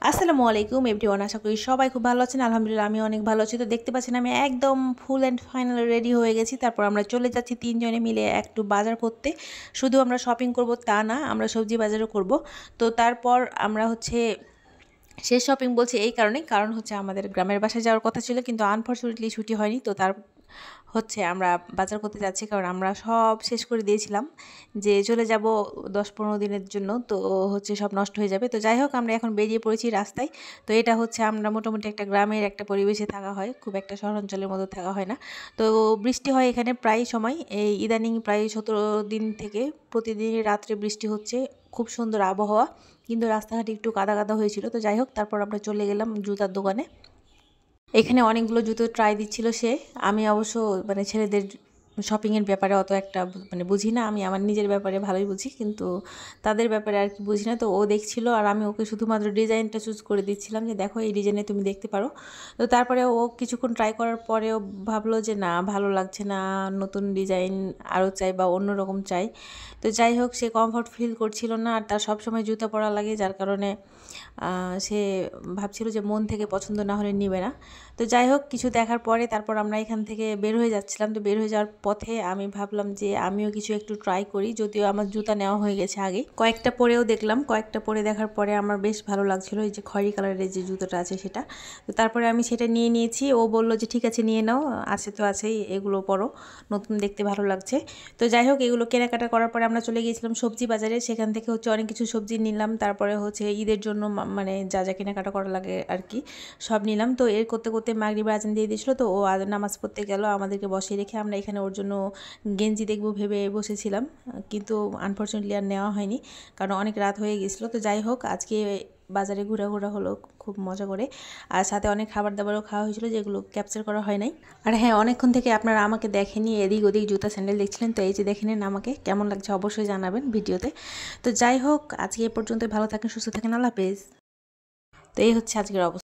আসসালামু আলাইকুম এভরিওয়ান, আশা করি সবাই খুব ভালো আছেন। আলহামদুলিল্লাহ আমি অনেক ভালো আছি। তো দেখতে পাচ্ছেন আমি একদম ফুল অ্যান্ড ফাইনাল রেডি হয়ে গেছি। তারপর আমরা চলে যাচ্ছি ৩ জনে মিলে একটু বাজার করতে। শুধু আমরা শপিং করব তা না, আমরা সবজি বাজারও করব। তো তারপর আমরা শেষ শপিং বলছি এই কারণেই, কারণ আমাদের গ্রামের বাসায় যাওয়ার কথা ছিল, কিন্তু আনফরচুনেটলি ছুটি হয়নি। তো তার আমরা বাজার করতে যাচ্ছি, কারণ আমরা সব শেষ করে দিয়েছিলাম যে চলে যাব ১০-১৫ দিনের জন্য। তো সব নষ্ট হয়ে যাবে। তো যাই হোক, আমরা এখন বেরিয়ে পড়েছি রাস্তায়। তো এটা আমরা মোটামুটি একটা গ্রামের একটা পরিবেশে থাকা হয়, খুব একটা শহরাঞ্চলের মতো থাকা হয় না। তো বৃষ্টি হয় এখানে প্রায় সময়, এই ইদানিং প্রায় ১৭ দিন থেকে প্রতিদিনই রাত্রে বৃষ্টি হচ্ছে। খুব সুন্দর আবহাওয়া, কিন্তু রাস্তাঘাটে একটু কাদা কাদা হয়েছিল। তো যাই হোক, তারপর আমরা চলে গেলাম জুতার দোকানে। এখানে অনেকগুলো জুতো ট্রাই দিচ্ছিল সে। আমি অবশ্য ছেলেদের শপিংয়ের ব্যাপারে অত একটা বুঝি না। আমি আমার নিজের ব্যাপারে ভালোই বুঝি, কিন্তু তাদের ব্যাপারে আর কি বুঝি না। তো ও দেখছিল, আর আমি ওকে শুধুমাত্র ডিজাইনটা চুজ করে দিচ্ছিলাম যে দেখো এই ডিজাইনে তুমি দেখতে পারো। তো তারপরে ও কিছুক্ষণ ট্রাই করার পরেও ভাবলো যে না, ভালো লাগছে না, নতুন ডিজাইন আরও চাই বা অন্যরকম চাই। তো যাই হোক, সে কমফর্ট ফিল করছিল না, আর তার সবসময় জুতো পরা লাগে, যার কারণে সে ভাবছিল যে মন থেকে পছন্দ না হলে নিবে না। তো যাই হোক, কিছু দেখার পরে তারপর আমরা এখান থেকে বের হয়ে যাচ্ছিলাম। তো বের হয়ে যাওয়ার পথে আমি ভাবলাম যে আমিও কিছু একটু ট্রাই করি, যদিও আমার জুতা নেওয়া হয়ে গেছে আগে। কয়েকটা পরেও দেখলাম, কয়েকটা পরে দেখার পরে আমার বেশ ভালো লাগছিল, এই যে খয়েরি কালারের যে জুতোটা আছে সেটা। তো তারপরে আমি সেটা নিয়ে নিয়েছি। ও বলল যে ঠিক আছে নিয়ে নাও, আছে তো আছেই, এগুলো পরো, নতুন দেখতে ভালো লাগছে। তো যাই হোক, এগুলো কেনাকাটা করার পরে আমরা চলে গিয়েছিলাম সবজি বাজারে। সেখান থেকে অনেক কিছু সবজি নিলাম। তারপরে ঈদের জন্য যা যা কেনাকাটা করা লাগে আর কি, সব নিলাম। তো এর করতে করতে মাগরিবের আজান দিয়ে দিয়েছিল। তো ও নামাজ পড়তে গেল, আমাদেরকে বসিয়ে রেখে আমরা এখানে ওর জন্য গেঞ্জি দেখবো ভেবে বসেছিলাম, কিন্তু আনফর্চুনেটলি আর নেওয়া হয়নি, কারণ অনেক রাত হয়ে গেছিলো। তো যাই হোক, আজকে বাজারে ঘোরাঘোরা হলো খুব মজা করে, আর সাথে অনেক খাবার দাবারও খাওয়া হয়েছিল, যেগুলো ক্যাপচার করা হয় নাই। আর হ্যাঁ, অনেকক্ষণ থেকে আপনারা আমাকে দেখেনি, এদিক ওদিক জুতা স্যান্ডেল দেখছিলেন। তো এই যে দেখে নিন আমাকে কেমন লাগছে, অবশ্যই জানাবেন ভিডিওতে। তো যাই হোক, আজকে এ পর্যন্ত, ভালো থাকেন, সুস্থ থাকেন, আল্লাহ হাফেজ। তো এই আজকের অবস্থা।